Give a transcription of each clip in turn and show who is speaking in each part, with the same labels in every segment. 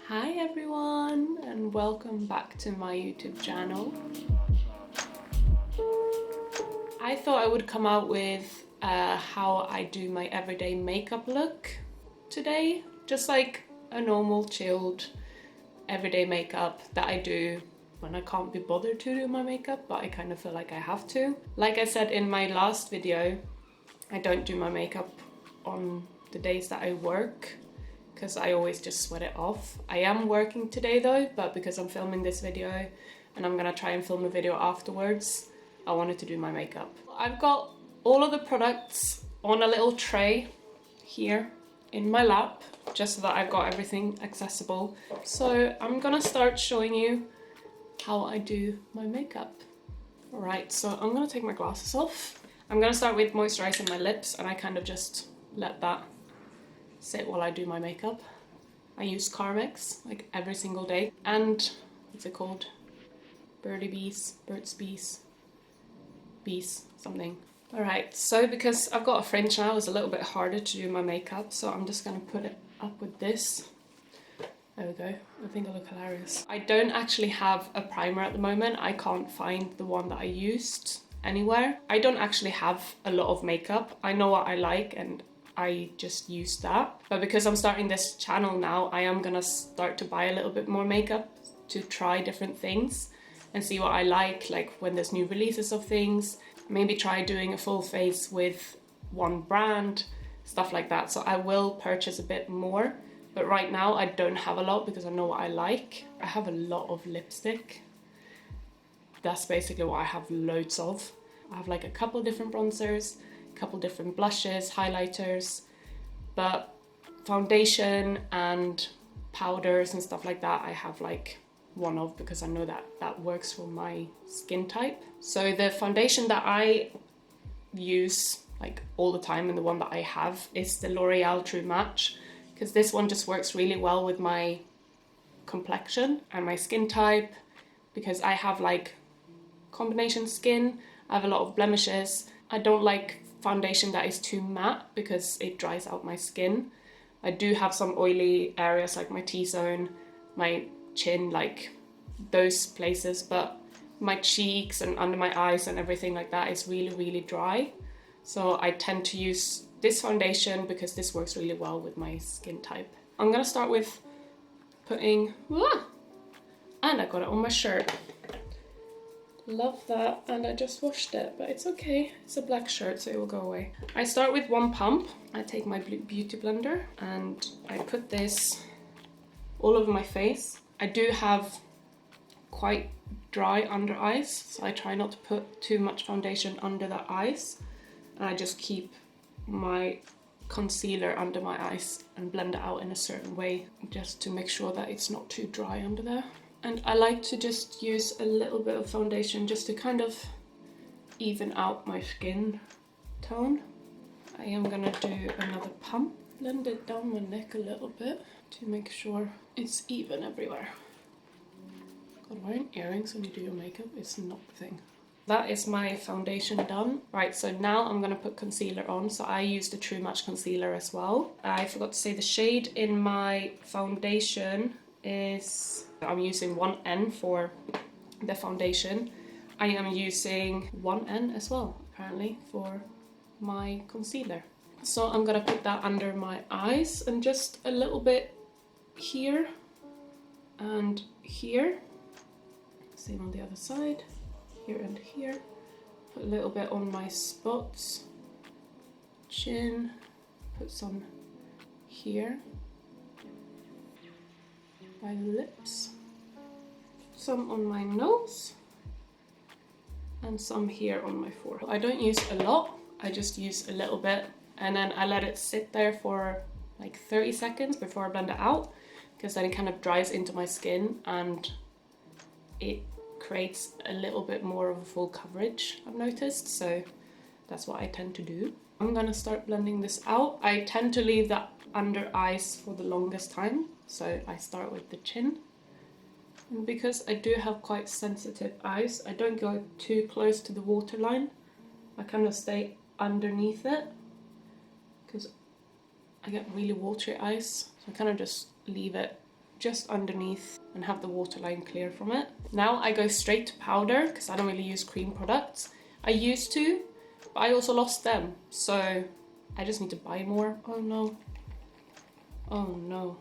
Speaker 1: Hi everyone, and welcome back to my YouTube channel. I thought I would come out with how I do my everyday makeup look today. Just like a normal chilled everyday makeup that I do when I can't be bothered to do my makeup, but I kind of feel like I have to. Like I said in my last video, I don't do my makeup on the days that I work, because I always just sweat it off. I am working today though, but because I'm filming this video and I'm gonna try and film a video afterwards, I wanted to do my makeup. I've got all of the products on a little tray here in my lap, just so that I've got everything accessible. So I'm gonna start showing you how I do my makeup. Alright, so I'm gonna take my glasses off. I'm gonna start with moisturizing my lips, and I kind of just let that sit while I do my makeup. I use Carmex like every single day, and what's it called? Burt's Bees, something. Alright, so because I've got a fringe now, it's a little bit harder to do my makeup, so I'm just gonna put it up with this. There we go. I think I look hilarious. I don't actually have a primer at the moment. I can't find the one that I used anywhere. I don't actually have a lot of makeup. I know what I like and I just use that. But because I'm starting this channel now, I am gonna start to buy a little bit more makeup to try different things and see what I like when there's new releases of things. Maybe try doing a full face with one brand, stuff like that. So I will purchase a bit more, but right now I don't have a lot because I know what I like. I have a lot of lipstick. That's basically what I have loads of. I have like a couple different bronzers, couple different blushes, highlighters, but foundation and powders and stuff like that I have like one of, because I know that that works for my skin type. So the foundation that I use like all the time, and the one that I have, is the L'Oreal True Match, because this one just works really well with my complexion and my skin type, because I have like combination skin. I have a lot of blemishes. I don't like foundation that is too matte because it dries out my skin. I do have some oily areas like my T-zone, my chin, like those places, but my cheeks and under my eyes and everything like that is really, really dry. So I tend to use this foundation because this works really well with my skin type. I'm gonna start with putting, and I got it on my shirt. Love that, and I just washed it, but it's okay. It's a black shirt, so it will go away. I start with one pump. I take my beauty blender and I put this all over my face. I do have quite dry under eyes, so I try not to put too much foundation under the eyes, and I just keep my concealer under my eyes and blend it out in a certain way, just to make sure that it's not too dry under there. And I like to just use a little bit of foundation just to kind of even out my skin tone. I am gonna do another pump, blend it down my neck a little bit to make sure it's even everywhere. God, wearing earrings when you do your makeup is not the thing. That is my foundation done. Right, so now I'm gonna put concealer on. So I use the True Match concealer as well. I forgot to say the shade in my foundation is, I'm using 1N for the foundation. I am using 1N as well, apparently, for my concealer. So I'm gonna put that under my eyes and just a little bit here and here. Same on the other side, here and here. Put a little bit on my spots, chin, put some here by the lips, some on my nose, and some here on my forehead. I don't use a lot, I just use a little bit, and then I let it sit there for like 30 seconds before I blend it out, because then it kind of dries into my skin and it creates a little bit more of a full coverage, I've noticed, so that's what I tend to do. I'm gonna start blending this out. I tend to leave that under eyes for the longest time, so I start with the chin. And because I do have quite sensitive eyes, I don't go too close to the waterline. I kind of stay underneath it because I get really watery eyes, so I kind of just leave it just underneath and have the waterline clear from it. Now I go straight to powder because I don't really use cream products. I used to, but I also lost them. So I just need to buy more. Oh no. Oh no.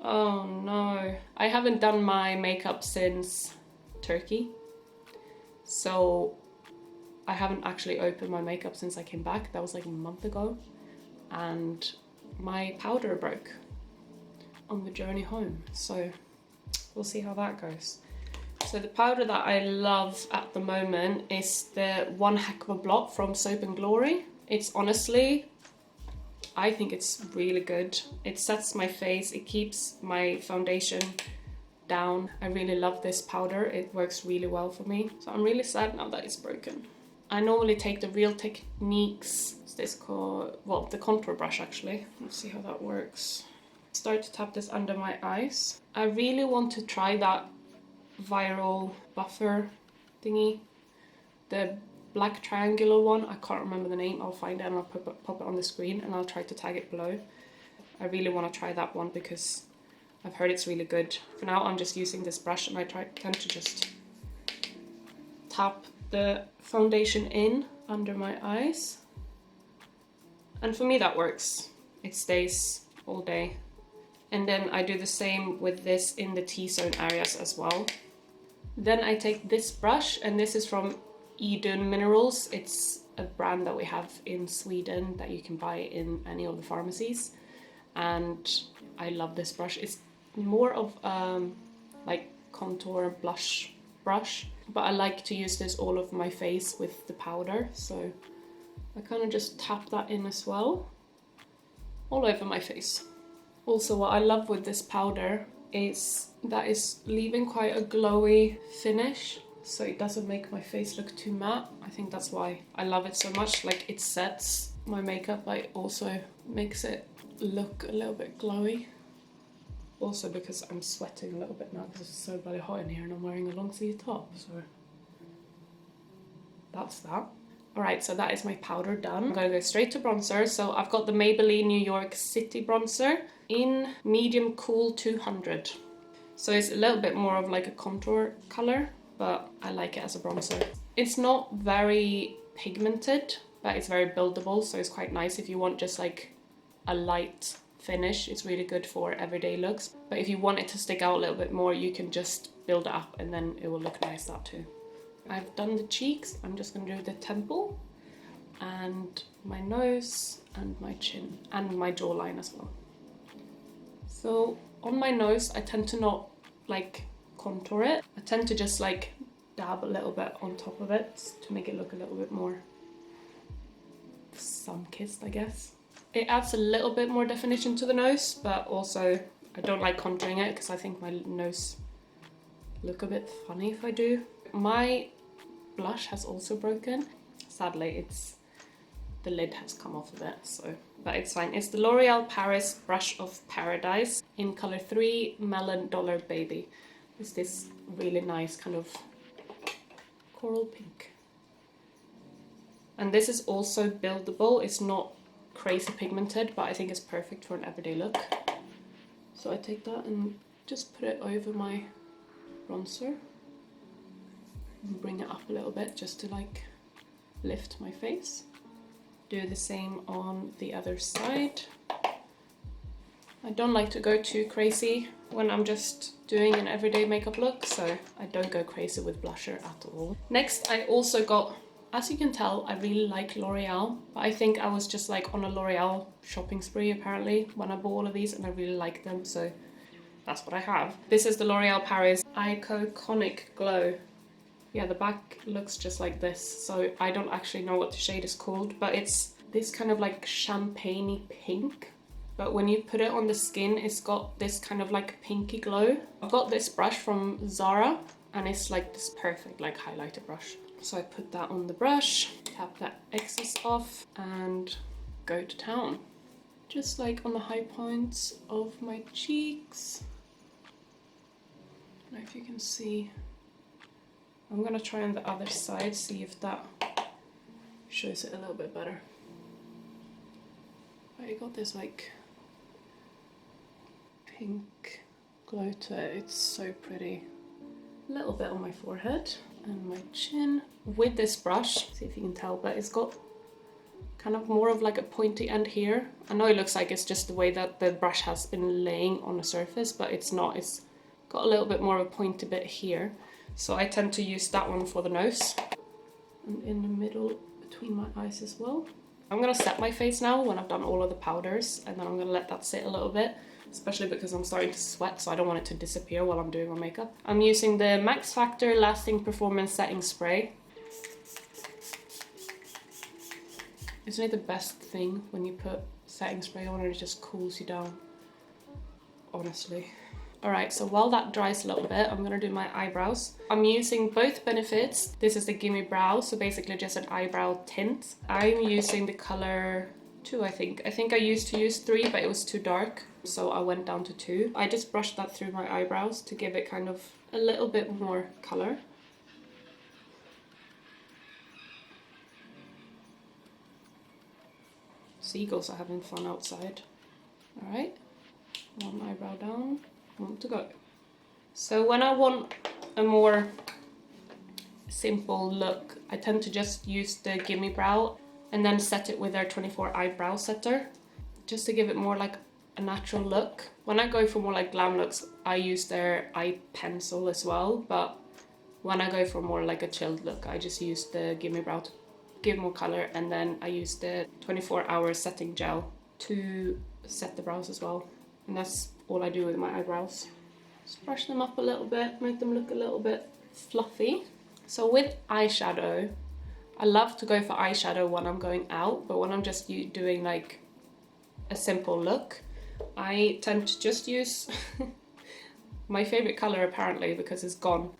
Speaker 1: Oh no. I haven't done my makeup since Turkey. So I haven't actually opened my makeup since I came back. That was like a month ago. And my powder broke on the journey home. So we'll see how that goes. So the powder that I love at the moment is the One Heck of a Blot from Soap & Glory. It's honestly, I think it's really good. It sets my face, it keeps my foundation down. I really love this powder. It works really well for me. So I'm really sad now that it's broken. I normally take the Real Techniques, what's this called? Well, the contour brush actually. Let's see how that works. Start to tap this under my eyes. I really want to try that viral buffer thingy. The black triangular one, I can't remember the name. I'll find it and I'll pop it on the screen and I'll try to tag it below. I really want to try that one because I've heard it's really good. For now I'm just using this brush and I tend to just tap the foundation in under my eyes. And for me that works. It stays all day. And then I do the same with this in the T-zone areas as well. Then I take this brush, and this is from Idun Minerals. It's a brand that we have in Sweden that you can buy in any of the pharmacies. And I love this brush. It's more of like contour blush brush, but I like to use this all over my face with the powder. So I kind of just tap that in as well, all over my face. Also, what I love with this powder is that it's leaving quite a glowy finish, so it doesn't make my face look too matte. I think that's why I love it so much. Like, it sets my makeup, but it also makes it look a little bit glowy. Also because I'm sweating a little bit now because it's so bloody hot in here and I'm wearing a long sleeve top, so that's that. Alright, so that is my powder done. I'm gonna go straight to bronzer. So I've got the Maybelline New York City bronzer in medium cool 200. So it's a little bit more of like a contour color, but I like it as a bronzer. It's not very pigmented, but it's very buildable, so it's quite nice if you want just like a light finish. It's really good for everyday looks. But if you want it to stick out a little bit more, you can just build it up and then it will look nice that too. I've done the cheeks. I'm just gonna do the temple and my nose and my chin and my jawline as well. So on my nose, I tend to not like contour it. I tend to just like dab a little bit on top of it to make it look a little bit more sun-kissed, I guess. It adds a little bit more definition to the nose, but also I don't like contouring it because I think my nose look a bit funny if I do. My blush has also broken. Sadly, the lid has come off of it, so, but it's fine. It's the L'Oreal Paris Brush of Paradise in color 3 Melon Dollar Baby. It's this really nice kind of coral pink. And this is also buildable. It's not crazy pigmented, but I think it's perfect for an everyday look. So I take that and just put it over my bronzer and bring it up a little bit just to like lift my face. Do the same on the other side. I don't like to go too crazy when I'm just doing an everyday makeup look, so I don't go crazy with blusher at all. Next, I also got, as you can tell, I really like L'Oreal, but I think I was just like on a L'Oreal shopping spree apparently when I bought all of these, and I really like them, so that's what I have. This is the L'Oreal Paris Iconic Glow. Yeah, the back looks just like this, so I don't actually know what the shade is called, but it's this kind of like champagne-y pink. But when you put it on the skin, it's got this kind of like pinky glow. I've got this brush from Zara, and it's like this perfect like highlighter brush. So I put that on the brush, tap that excess off, and go to town. Just like on the high points of my cheeks. I don't know if you can see. I'm gonna try on the other side, see if that shows it a little bit better. I got this like pink glow to it. It's so pretty. A little bit on my forehead and my chin. With this brush, see if you can tell, but it's got kind of more of like a pointy end here. I know it looks like it's just the way that the brush has been laying on the surface, but it's not. It's got a little bit more of a pointy bit here. So I tend to use that one for the nose. And in the middle between my eyes as well. I'm gonna set my face now when I've done all of the powders, and then I'm gonna let that sit a little bit, especially because I'm starting to sweat, so I don't want it to disappear while I'm doing my makeup. I'm using the Max Factor Lasting Performance Setting Spray. Isn't it the best thing when you put setting spray on and it just cools you down? Honestly. Alright, so while that dries a little bit, I'm gonna do my eyebrows. I'm using both Benefits. This is the Gimme Brow, so basically just an eyebrow tint. I'm using the color 2, I think. I think I used to use 3, but it was too dark, so I went down to 2. I just brushed that through my eyebrows to give it kind of a little bit more color. Seagulls are having fun outside. Alright, one eyebrow down. To go. So when I want a more simple look, I tend to just use the Gimme Brow and then set it with their 24 eyebrow setter, just to give it more like a natural look. When I go for more like glam looks, I use their eye pencil as well, but when I go for more like a chilled look, I just use the Gimme Brow to give more color, and then I use the 24-hour setting gel to set the brows as well. And that's all I do with my eyebrows. Just brush them up a little bit, make them look a little bit fluffy. So with eyeshadow, I love to go for eyeshadow when I'm going out, but when I'm just doing like a simple look, I tend to just use my favorite color apparently, because it's gone.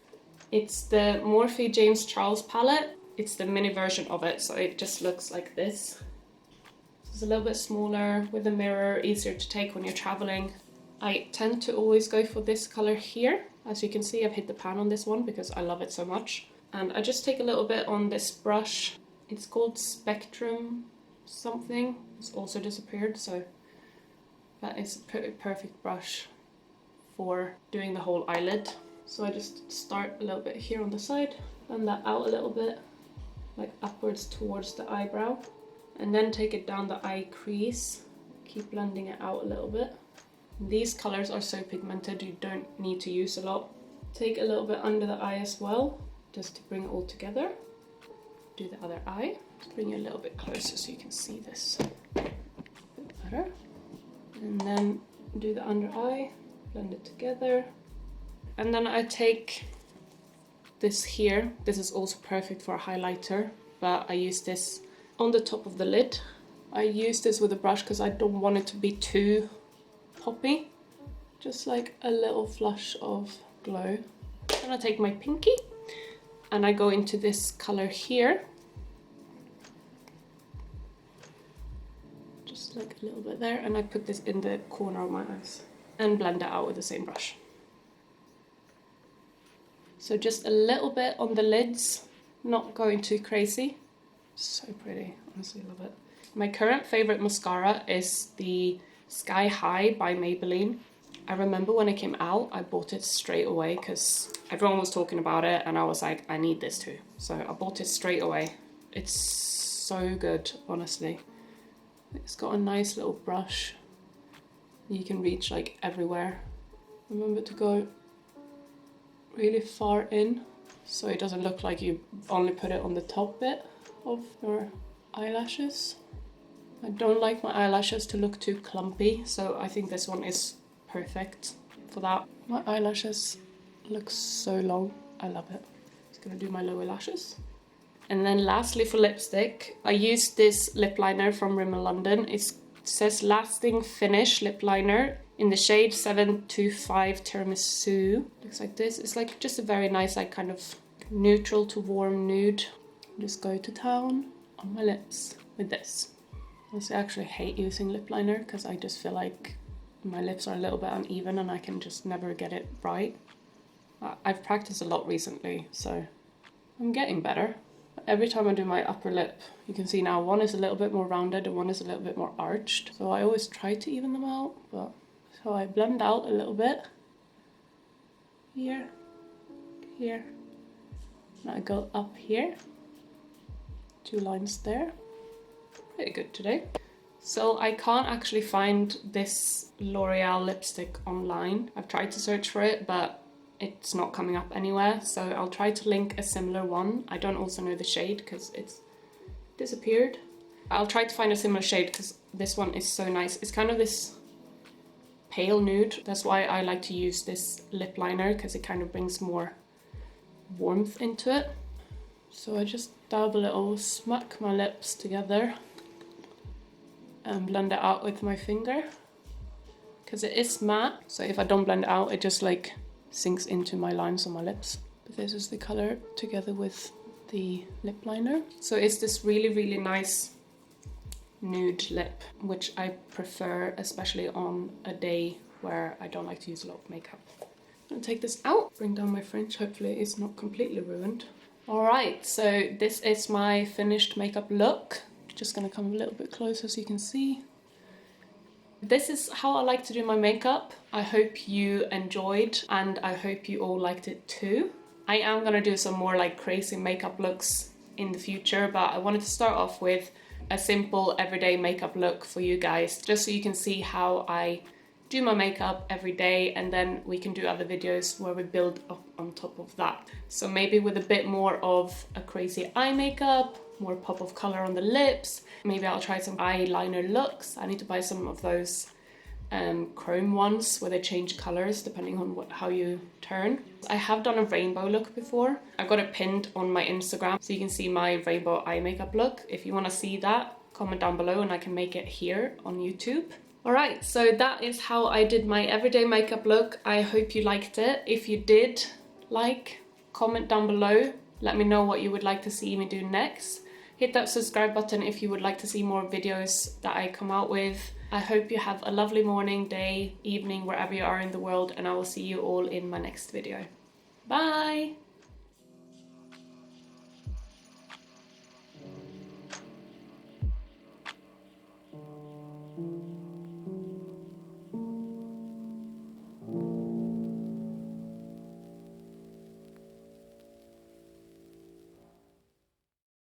Speaker 1: It's the Morphe James Charles palette. It's the mini version of it, so it just looks like this. It's a little bit smaller with a mirror, easier to take when you're traveling. I tend to always go for this color here. As you can see, I've hit the pan on this one because I love it so much. And I just take a little bit on this brush. It's called Spectrum something. It's also disappeared, so that is a perfect brush for doing the whole eyelid. So I just start a little bit here on the side, blend that out a little bit, like upwards towards the eyebrow, and then take it down the eye crease. Keep blending it out a little bit. These colors are so pigmented, you don't need to use a lot. Take a little bit under the eye as well, just to bring it all together. Do the other eye. Bring it a little bit closer so you can see this a bit better. And then do the under eye, blend it together. And then I take this here. This is also perfect for a highlighter, but I use this on the top of the lid. I use this with a brush because I don't want it to be too poppy. Just like a little flush of glow. Then I take my pinky and I go into this color here. Just like a little bit there, and I put this in the corner of my eyes and blend it out with the same brush. So just a little bit on the lids, not going too crazy. So pretty, honestly love it. My current favorite mascara is the Sky High by Maybelline. I remember when it came out, I bought it straight away because everyone was talking about it and I was like, I need this too. So I bought it straight away. It's so good, honestly. It's got a nice little brush. You can reach like everywhere. Remember to go really far in so it doesn't look like you only put it on the top bit of your eyelashes. I don't like my eyelashes to look too clumpy, so I think this one is perfect for that. My eyelashes look so long, I love it. Just gonna do my lower lashes. And then lastly for lipstick, I use this lip liner from Rimmel London. It says Lasting Finish Lip Liner in the shade 725 Tiramisu. Looks like this. It's like just a very nice, like kind of neutral to warm nude. Just go to town on my lips with this. I actually hate using lip liner because I just feel like my lips are a little bit uneven and I can just never get it right. I've practiced a lot recently, so I'm getting better. Every time I do my upper lip, you can see now one is a little bit more rounded and one is a little bit more arched. So I always try to even them out, but so I blend out a little bit here, here. And I go up here. 2 lines there. Pretty good today. So I can't actually find this L'Oreal lipstick online. I've tried to search for it, but it's not coming up anywhere. So I'll try to link a similar one. I don't also know the shade because it's disappeared. I'll try to find a similar shade because this one is so nice. It's kind of this pale nude. That's why I like to use this lip liner, because it kind of brings more warmth into it. So I just dab a little, smack my lips together and blend it out with my finger, because it is matte. So if I don't blend it out, it just like sinks into my lines on my lips. But this is the color together with the lip liner. So it's this really, really nice nude lip, which I prefer, especially on a day where I don't like to use a lot of makeup. I'm gonna take this out, bring down my fringe, hopefully it's not completely ruined. Alright, so this is my finished makeup look. Just gonna come a little bit closer so you can see. This is how I like to do my makeup. I hope you enjoyed, and I hope you all liked it too. I am gonna do some more like crazy makeup looks in the future, but I wanted to start off with a simple everyday makeup look for you guys, just so you can see how I do my makeup every day, and then we can do other videos where we build up on top of that. So maybe with a bit more of a crazy eye makeup, more pop of color on the lips. Maybe I'll try some eyeliner looks. I need to buy some of those chrome ones where they change colors depending on how you turn. I have done a rainbow look before. I've got it pinned on my Instagram so you can see my rainbow eye makeup look. If you want to see that, comment down below and I can make it here on YouTube. Alright, so that is how I did my everyday makeup look. I hope you liked it. If you did comment down below. Let me know what you would like to see me do next. Hit that subscribe button if you would like to see more videos that I come out with. I hope you have a lovely morning, day, evening, wherever you are in the world, and I will see you all in my next video. Bye!